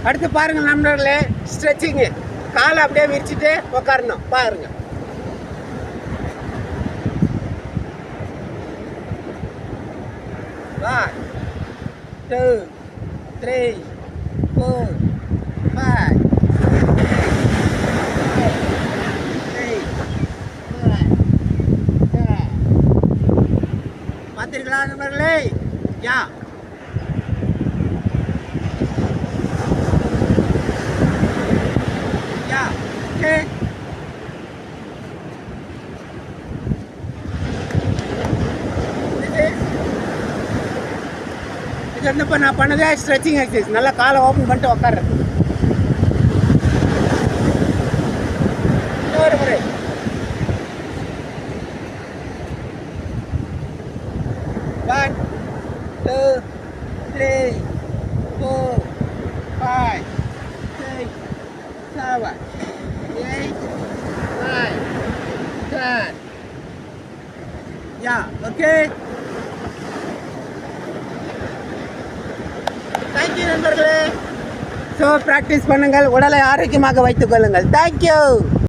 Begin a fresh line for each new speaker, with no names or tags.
அடுத்து பாருங்க நண்பர்களே, ஸ்ட்ரெச்சிங்கு. காலை அப்படியே விரிச்சிட்டு உட்காரணும். பாருங்க. 1 2 3 4 5 பார்த்தீர்களா நண்பர்களே? Yeah okay. இது வந்து இப்போ நான் பண்ணதே ஸ்ட்ரெச்சிங் எக்ஸசைஸ். நல்லா காலை ஓப்பன் பண்ணிட்டு உட்கார்றது. இன்னொரு முறை. 1 2 3 4 5 6 7 8 9 10. Yeah okay. தேங்க்யூ நண்பர்களே. ஸோ ப்ராக்டிஸ் பண்ணுங்கள், உடலை ஆரோக்கியமாக வைத்துக் கொள்ளுங்கள். தேங்க்யூ.